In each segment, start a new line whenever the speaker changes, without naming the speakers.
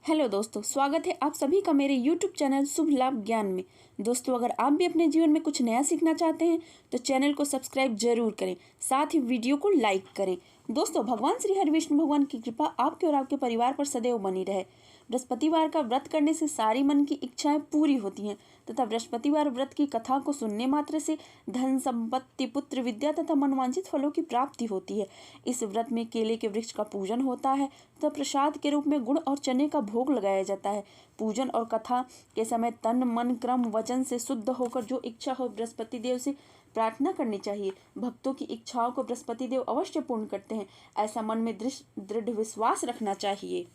Hello दोस्तों, स्वागत है आप सभी का मेरे YouTube चैनल शुभ लाभ ज्ञान में। दोस्तों, अगर आप भी अपने जीवन में कुछ नया सीखना चाहते हैं तो चैनल को सब्सक्राइब जरूर करें, साथ ही वीडियो को लाइक करें। दोस्तों, भगवान श्री हरि विष्णु भगवान की कृपा आपके और आपके परिवार पर सदैव बनी रहे। बृहस्पतिवार का व्रत करने से सारी मन की इच्छाएं पूरी होती हैं तथा बृहस्पतिवार व्रत की कथा को सुनने मात्र से धन संपत्ति, पुत्र, विद्या तथा मनवांछित फलों की प्राप्ति होती है। इस व्रत में केले के वृक्ष का पूजन होता है तथा प्रसाद के रूप में गुड़ और चने का भोग लगाया जाता है। पूजन और कथा के समय तन, मन, क्रम, वचन से शुद्ध होकर जो इच्छा हो बृहस्पति देव से प्रार्थना करनी चाहिए। भक्तों की इच्छाओं को बृहस्पति देव अवश्य पूर्ण करते हैं, ऐसा मन में दृढ़ विश्वास रखना चाहिए।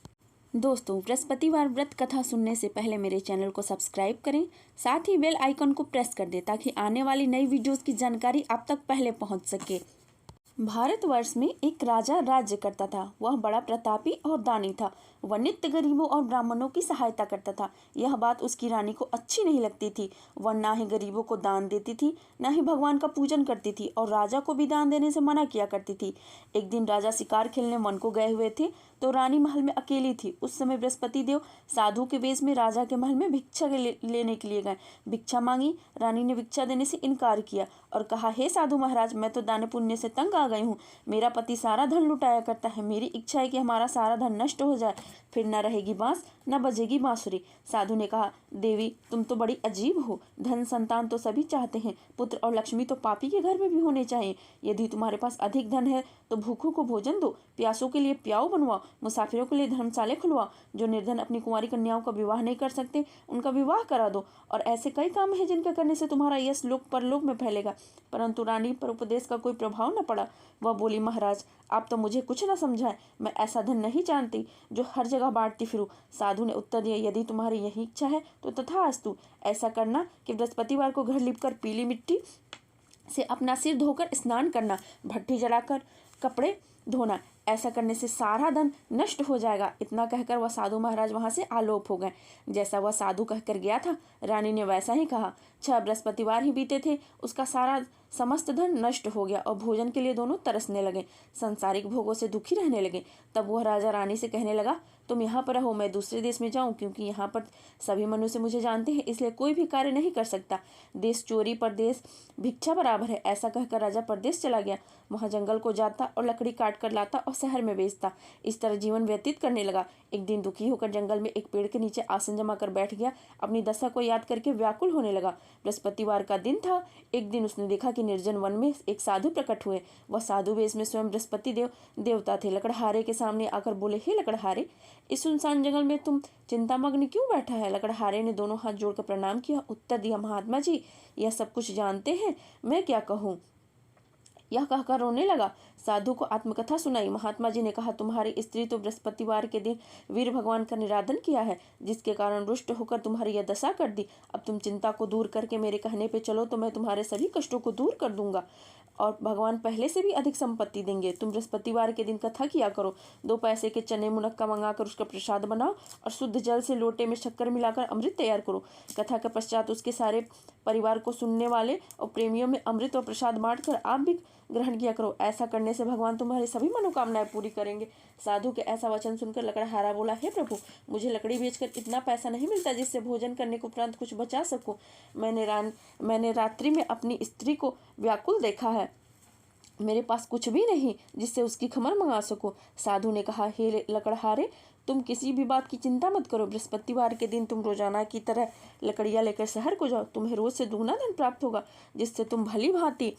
दोस्तों, बृहस्पतिवार व्रत कथा सुनने से पहले मेरे चैनल को सब्सक्राइब करें, साथ ही बेल आइकन को प्रेस कर दें ताकि आने वाली नई वीडियोस की जानकारी आप तक पहले पहुंच सके। भारतवर्ष में एक राजा राज्य करता था। वह बड़ा प्रतापी और दानी था। वह नित्य गरीबों और ब्राह्मणों की सहायता करता था। यह बात उसकी रानी को अच्छी नहीं लगती थी। वह ना ही गरीबों को दान देती थी, ना ही भगवान का पूजन करती थी और राजा को भी दान देने से मना किया करती थी। एक दिन राजा शिकार खेलने वन को गए हुए थे तो रानी महल में अकेली थी। उस समय बृहस्पति देव साधु के वेश में राजा के महल में भिक्षा लेने के लिए गए। भिक्षा मांगी। रानी ने भिक्षा देने से इनकार किया और कहा, हे साधु महाराज, मैं तो दान पुण्य से तंग आ गई हूँ। मेरा पति सारा धन लुटाया करता है। मेरी इच्छा है कि हमारा सारा धन नष्ट हो जाए, फिर न रहेगी बांस न बजेगी बांसुरी। साधु ने कहा, देवी, तुम तो बड़ी अजीब हो। धन संतान तो सभी चाहते हैं, पुत्र और लक्ष्मी तो पापी के घर में भी होने चाहिए। यदि तुम्हारे पास अधिक धन है तो भूखों को भोजन दो, प्यासों के लिए प्याऊ बनवाओ, मुसाफिरों के लिए धर्मशाले खुलवाओ। जो निर्धन अपनी कुंवारी कन्याओं का विवाह नहीं कर सकते उनका विवाह करा दो। और ऐसे कई काम हैं जिनके करने से तुम्हारा यश लोक परलोक में फैलेगा। परंतु रानी पर उपदेश का कोई प्रभाव न पड़ा। वह बोली, महाराज, आप तो मुझे कुछ न समझाएं। मैं ऐसा धन नहीं जानती जो हर जगह बांटती फिरूं। साधु ने उत्तर दिया, यदि तुम्हारी यही इच्छा है तो तथास्तु। ऐसा करना कि बृहस्पतिवार को घर लिपकर पीली मिट्टी से अपना सिर धोकर स्नान करना, भट्टी जलाकर कपड़े धोना। ऐसा करने से सारा धन नष्ट हो जाएगा। इतना कहकर वह साधु महाराज वहां से आलोप हो गए। जैसा वह साधु कहकर गया था, रानी ने वैसा ही कहा। 6 बृहस्पतिवार ही बीते थे, उसका सारा समस्त धन नष्ट हो गया और भोजन के लिए दोनों तरसने लगे, संसारिक भोगों से दुखी रहने लगे। तब वह राजा रानी से कहने लगा, तुम यहाँ पर रहो, मैं दूसरे देश में जाऊं, क्योंकि यहाँ पर सभी मनुष्य मुझे जानते हैं, इसलिए कोई भी कार्य नहीं कर सकता। देश चोरी परदेश भिक्षा बराबर है। ऐसा कहकर राजा परदेश चला गया। वहां जंगल को जाता और लकड़ी काट कर लाता और शहर में बेचता। इस तरह जीवन व्यतीत करने लगा। एक दिन दुखी होकर जंगल में एक पेड़ के नीचे आसन जमा कर बैठ गया। अपनी दशा को याद करके व्याकुल होने लगा। बृहस्पतिवार का दिन था। एक दिन उसने देखा कि निर्जन वन में एक साधु प्रकट हुए। वह साधु वेश में स्वयं बृहस्पति देवता थे। लकड़हारे के सामने आकर बोले, हे लकड़हारे, इस सुनसान जंगल में तुम चिंतामग्न क्यों बैठा है? लकड़हारे ने दोनों हाथ जोड़कर प्रणाम किया। उत्तर दिया, महात्मा जी, यह सब कुछ जानते हैं, मैं क्या कहूँ। यह कहकर रोने लगा। साधु को आत्मकथा सुनाई। महात्मा जी ने कहा, तुम्हारी स्त्री तो बृहस्पतिवार के दिन वीर भगवान का निरादन किया है, जिसके कारण रुष्ट होकर तुम्हारी यह दशा कर दी। अब तुम चिंता को दूर करके मेरे कहने पे चलो तो मैं तुम्हारे सभी कष्टों को दूर कर दूंगा और भगवान पहले से भी अधिक संपत्ति देंगे। तुम बृहस्पतिवार के दिन कथा किया करो। 2 पैसे के चने मुनक्का मंगाकर उसका प्रसाद बनाओ और शुद्ध जल से लोटे में शक्कर मिलाकर अमृत तैयार करो। कथा के पश्चात उसके सारे परिवार को सुनने वाले और प्रेमियों में अमृत और प्रसाद बांटकर आप भी ग्रहण किया करो। ऐसा करने से भगवान तुम्हारी सभी मनोकामनाएं पूरी करेंगे। साधु के ऐसा वचन सुनकर लकड़हारा बोला, हे प्रभु, मुझे लकड़ी बेचकर इतना पैसा नहीं मिलता जिससे भोजन करने के उपरांत कुछ बचा सकूं। मैंने रात्रि में अपनी स्त्री को व्याकुल देखा है। मेरे पास कुछ भी नहीं जिससे उसकी खबर मंगा सकूं। साधु ने कहा, हे लकड़हारे, तुम किसी भी बात की चिंता मत करो। बृहस्पतिवार के दिन तुम रोजाना की तरह लकड़ियां लेकर शहर को जाओ। तुम्हें रोज से दुगना धन प्राप्त होगा, जिससे तुम भली भांति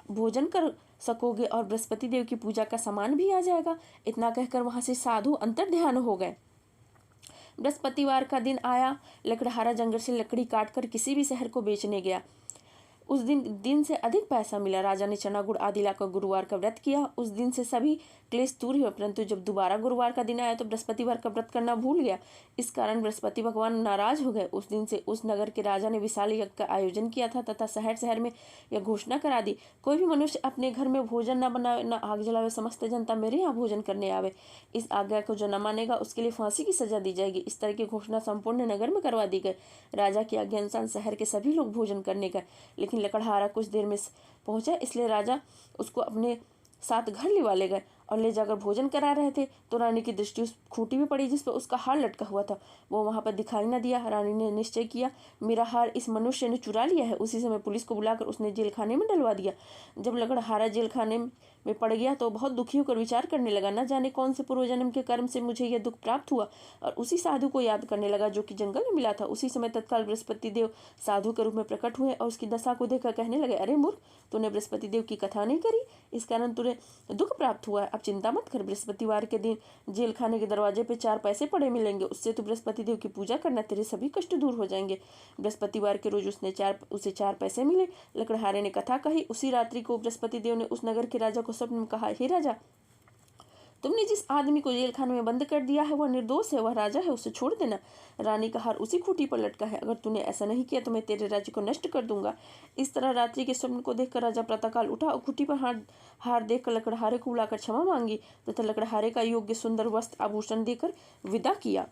भोजन कर सकोगे और बृहस्पति देव की पूजा का सामान भी आ जाएगा। इतना कहकर वहां से साधु अंतर ध्यान हो गए। बृहस्पतिवार का दिन आया। लकड़हारा जंगल से लकड़ी काटकर किसी भी शहर को बेचने गया। उस दिन से अधिक पैसा मिला। राजा ने चना गुड़ आदि लाकर गुरुवार का व्रत किया। उस दिन से सभी क्लेश दूर हुए, परंतु जब दोबारा गुरुवार का दिन आया तो बृहस्पतिवार का व्रत करना भूल गया। इस कारण बृहस्पति भगवान नाराज हो गए। उस दिन से उस नगर के राजा ने विशाल यज्ञ का आयोजन किया था तथा शहर शहर में यह घोषणा करा दी, कोई भी मनुष्य अपने घर में भोजन न बनावे, न आग जलावे, समस्त जनता मेरे यहाँ भोजन करने आवे। इस आज्ञा को जो न मानेगा उसके लिए फांसी की सजा दी जाएगी। इस तरह की घोषणा संपूर्ण नगर में करवा दी गई। राजा की आज्ञा अनुसार शहर के सभी लोग भोजन करने गए, लेकिन लकड़हारा कुछ देर में पहुंचा, इसलिए राजा उसको अपने साथ घर लिवा ले गए और ले जाकर भोजन करा रहे थे तो रानी की दृष्टि उस खूंटी में पड़ी जिस पर उसका हार लटका हुआ था। वो वहाँ पर दिखाई न दिया। रानी ने निश्चय किया, मेरा हार इस मनुष्य ने चुरा लिया है। उसी समय पुलिस को बुलाकर उसने जेल खाने में डलवा दिया। जब लकड़हारा जेल खाने में पड़ गया तो बहुत दुखी होकर विचार करने लगा, न जाने कौन से पूर्वजन्म के कर्म से मुझे यह दुख प्राप्त हुआ। और उसी साधु को याद करने लगा जो कि जंगल में मिला था। उसी समय तत्काल बृहस्पति देव साधु के रूप में प्रकट हुए और उसकी दशा को देखकर कहने लगे, अरे मूर्ख, तूने बृहस्पति देव की कथा नहीं करी, इस कारण तुझे दुख प्राप्त हुआ है। अब चिंता मत कर, बृहस्पतिवार के दिन जेल खाने के दरवाजे पे 4 पैसे पड़े मिलेंगे, उससे तू बृहस्पति देव की पूजा करना, तेरे सभी कष्ट दूर हो जाएंगे। बृहस्पतिवार के रोज उसे 4 पैसे मिले। लकड़हारे ने कथा कही। उसी रात्रि को बृहस्पति देव ने उस नगर के राजा को स्वप्न में कहा, हे राजा, तुमने जिस आदमी को जेल खाने में बंद कर दिया है वह निर्दोष है, वह राजा है, उसे छोड़ देना। रानी का हार उसी खूंटी पर लटका है, अगर तूने ऐसा नहीं किया तो मैं तेरे राज्य को नष्ट कर दूंगा। इस तरह रात्रि के स्वप्न को देखकर राजा प्रातःकाल उठा और खूंटी पर हार देखकर लकड़हारे को बुलाकर क्षमा मांगी तथा लकड़हारे का योग्य सुंदर वस्त्र आभूषण देकर विदा किया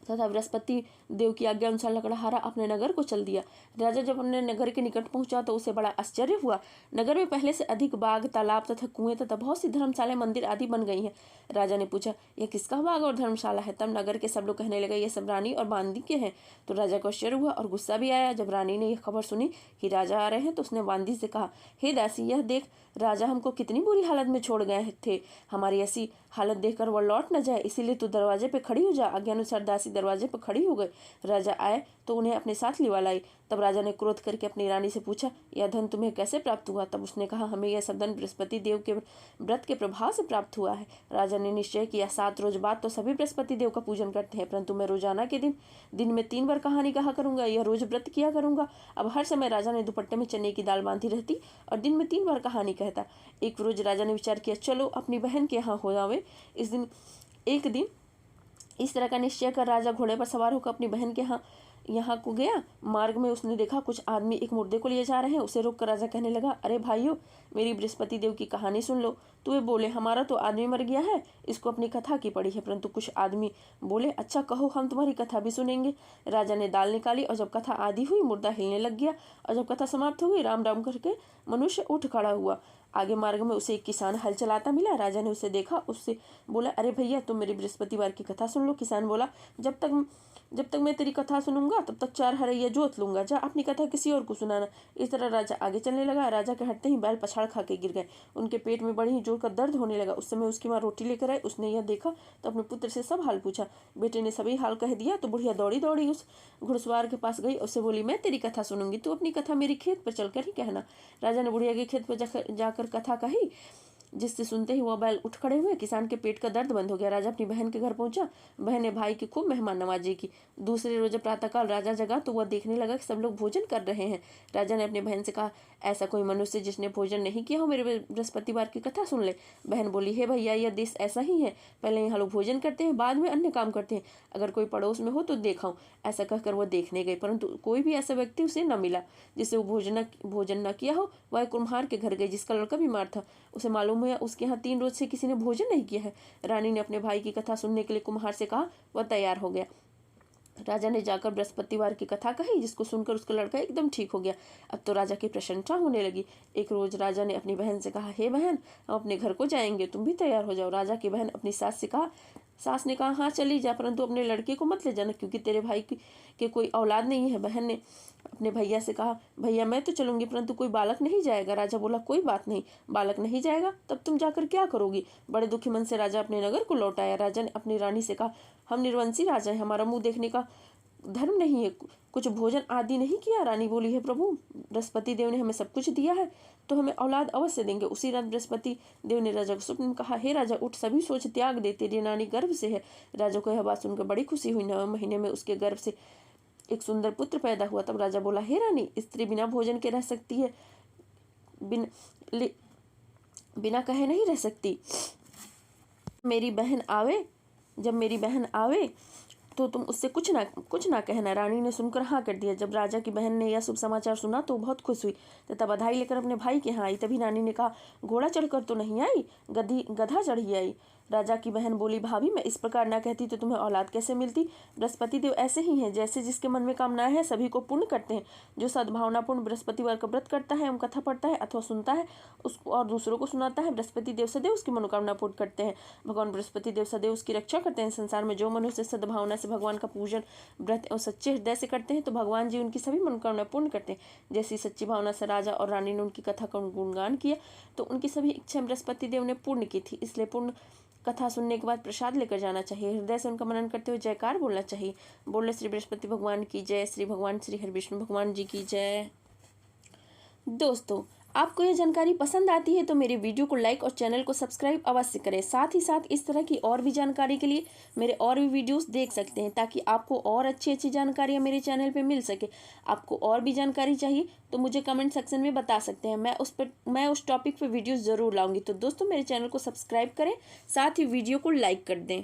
तथा बृहस्पति देव की आज्ञा अनुसार लकड़हारा अपने नगर को चल दिया। राजा जब अपने नगर के निकट पहुंचा तो उसे बड़ा आश्चर्य हुआ। नगर में पहले से अधिक बाग, तालाब तथा कुएं तथा बहुत सी धर्मशाला, मंदिर आदि बन गई हैं। राजा ने पूछा, यह किसका बाग और धर्मशाला है? तब नगर के सब लोग कहने लगे, ये सब रानी और बांदी के हैं। तो राजा को आश्चर्य हुआ और गुस्सा भी आया। जब रानी ने यह खबर सुनी कि राजा आ रहे हैं तो उसने बांदी से कहा, हे दासी, यह देख, राजा हमको कितनी बुरी हालत में छोड़ गए थे। हमारी ऐसी हालत देखकर वह लौट न जाए, इसीलिए तू दरवाजे पे खड़ी हो जा। आज्ञा अनुसार दासी दरवाजे पर खड़ी हो गई। राजा आए तो उन्हें अपने साथ लिवा लाई। तब राजा ने क्रोध करके अपनी रानी से पूछा, यह धन तुम्हें कैसे प्राप्त हुआ? तब उसने कहा, हमें यह सब धन बृहस्पति देव के व्रत के प्रभाव से प्राप्त हुआ है। राजा ने निश्चय किया, 7 रोज बाद तो सभी बृहस्पति देव का पूजन करते हैं, परंतु मैं रोजाना के दिन में 3 बार कहानी कहा करूंगा, यह रोज व्रत किया करूंगा। अब हर समय राजा ने दुपट्टे में चने की दाल बांधी रहती और दिन में 3 बार कहानी कहता। एक रोज राजा ने विचार किया, चलो अपनी बहन के यहाँ हो जावे। एक दिन इस तरह का निश्चय कर राजा घोड़े पर सवार होकर अपनी बहन के यहाँ को गया। मार्ग में उसने देखा कुछ आदमी एक मुर्दे को लिए जा रहे हैं। उसे रोककर राजा कहने लगा, अरे भाइयों, मेरी बृहस्पति देव की कहानी सुन लो। तो वे बोले, हमारा तो आदमी मर गया है, इसको अपनी कथा की पड़ी है। परंतु कुछ आदमी बोले, अच्छा कहो, हम तुम्हारी कथा भी सुनेंगे। राजा ने दाल निकाली और जब कथा आधी हुई मुर्दा हिलने लग गया और जब कथा समाप्त हो गई राम राम करके मनुष्य उठ खड़ा हुआ। आगे मार्ग में उसे एक किसान हल चलाता मिला। राजा ने उसे देखा, उससे बोला, अरे भैया, तुम मेरी बृहस्पतिवार की कथा सुन लो। किसान बोला, जब तक मैं तेरी कथा सुनूंगा तब तक 4 हरैया जोत लूंगा, जा अपनी कथा किसी और को सुनाना। इस तरह राजा आगे चलने लगा। राजा के हटते ही बैल पछाड़ खा के गिर गए। उनके पेट में बड़ी ही जोर का दर्द होने लगा। उस समय उसकी माँ रोटी लेकर आई। उसने यह देखा तो अपने पुत्र से सब हाल पूछा। बेटे ने सभी हाल कह दिया तो बुढ़िया दौड़ी दौड़ी उस घुड़सवार के पास गई। उससे बोली, मैं तेरी कथा सुनूंगी, तू अपनी कथा मेरी खेत पर चलकर ही कहना। राजा ने बुढ़िया के खेत पर जाकर कथा कही, जिससे सुनते ही वह बैल उठ खड़े हुए। किसान के पेट का दर्द बंद हो गया। राजा अपनी बहन के घर पहुंचा। बहन ने भाई की खूब मेहमान नवाजी की। दूसरे रोज प्रातःकाल राजा जगा तो वह देखने लगा कि सब लोग भोजन कर रहे हैं। राजा ने अपनी बहन से कहा, ऐसा कोई मनुष्य जिसने भोजन नहीं किया हो मेरे बृहस्पतिवार की कथा सुन ले। बहन बोली, हे भैया, यह देश ऐसा ही है, पहले यहाँ लोग भोजन करते हैं, बाद में अन्य काम करते हैं। अगर कोई पड़ोस में हो तो देखाऊं। ऐसा कहकर वह देखने गई, परंतु कोई भी ऐसा व्यक्ति उसे न मिला जिससे वो भोजन न किया हो। वह कुम्हार के घर गई जिसका लड़का बीमार था। उसे मालूम हुआ उसके यहाँ 3 रोज से किसी ने भोजन नहीं किया है। रानी ने अपने भाई की कथा सुनने के लिए कुम्हार से कहा। वह तैयार हो गया। राजा ने जाकर बृहस्पतिवार की कथा कही, जिसको सुनकर उसका लड़का एकदम ठीक हो गया। अब तो राजा की प्रशंसा होने लगी। एक रोज राजा ने अपनी बहन से कहा, हे बहन, हम अपने घर को जाएंगे, तुम भी तैयार हो जाओ। राजा की बहन अपनी सास से कहा। सास ने कहा, हाँ चली जा, परंतु अपने लड़के को मत ले जाना, क्योंकि तेरे भाई के कोई औलाद नहीं है। बहन ने अपने भैया से कहा, भैया मैं तो चलूंगी, परंतु कोई बालक नहीं जाएगा। राजा बोला, कोई बात नहीं, बालक नहीं जाएगा तब तुम जाकर क्या करोगी? बड़े दुखी मन से राजा अपने नगर को लौट आया। राजा ने अपनी रानी से कहा, हम निर्वंशी राजा हैं, हमारा मुंह देखने का धर्म नहीं है, कुछ भोजन आदि नहीं किया। रानी बोली, है प्रभु, बृहस्पति देव ने हमें सब कुछ दिया है तो हमें औलाद अवश्य देंगे। उसी रात बृहस्पति देव ने राजा को स्वप्न में कहा, हे राजा, उठ, सभी सोच त्याग दे, तेरी नानी गर्भ से है। राजा को यह बात सुनकर बड़ी खुशी हुई। 9वें महीने में उसके गर्भ से एक सुंदर पुत्र पैदा हुआ। तब राजा बोला, हे रानी, स्त्री बिना भोजन के रह सकती है, बिना कहे नहीं रह सकती। जब मेरी बहन आवे तो तुम उससे कुछ ना कहना। रानी ने सुनकर हाँ कर दिया। जब राजा की बहन ने यह शुभ समाचार सुना तो बहुत खुश हुई तथा बधाई लेकर अपने भाई के यहाँ आई। तभी रानी ने कहा, घोड़ा चढ़कर तो नहीं आई, गधा चढ़ी आई। राजा की बहन बोली, भाभी मैं इस प्रकार ना कहती तो तुम्हें औलाद कैसे मिलती। बृहस्पति देव ऐसे ही हैं, जैसे जिसके मन में कामनाएं है सभी को पूर्ण करते हैं। जो सद्भावनापूर्ण बृहस्पतिवार का व्रत करता है, एवं कथा पढ़ता है अथवा सुनता है उसको और दूसरों को सुनाता है, बृहस्पति देव सदैव उसकी मनोकामना पूर्ण करते हैं। भगवान बृहस्पति देव सदैव उसकी रक्षा करते हैं। संसार में जो मनुष्य सद्भावना से भगवान का पूजन व्रत एवं सच्चे हृदय से करते हैं तो भगवान जी उनकी सभी मनोकामना पूर्ण करते हैं। जैसी सच्ची भावना से राजा और रानी ने उनकी कथा का गुणगान किया तो उनकी सभी इच्छाएं बृहस्पति देव ने पूर्ण की थी। इसलिए पूर्ण कथा सुनने के बाद प्रसाद लेकर जाना चाहिए। हृदय से उनका मनन करते हुए जयकार बोलना चाहिए। बोले श्री बृहस्पति भगवान की जय, श्री भगवान श्री हरि विष्णु भगवान जी की जय। दोस्तों, आपको यह जानकारी पसंद आती है तो मेरे वीडियो को लाइक और चैनल को सब्सक्राइब अवश्य करें। साथ ही साथ इस तरह की और भी जानकारी के लिए मेरे और भी वीडियोस देख सकते हैं, ताकि आपको और अच्छी अच्छी जानकारियां मेरे चैनल पे मिल सके। आपको और भी जानकारी चाहिए तो मुझे कमेंट सेक्शन में बता सकते हैं, मैं उस टॉपिक पर वीडियोज़ ज़रूर लाऊंगी। तो दोस्तों, मेरे चैनल को सब्सक्राइब करें, साथ ही वीडियो को लाइक कर दें।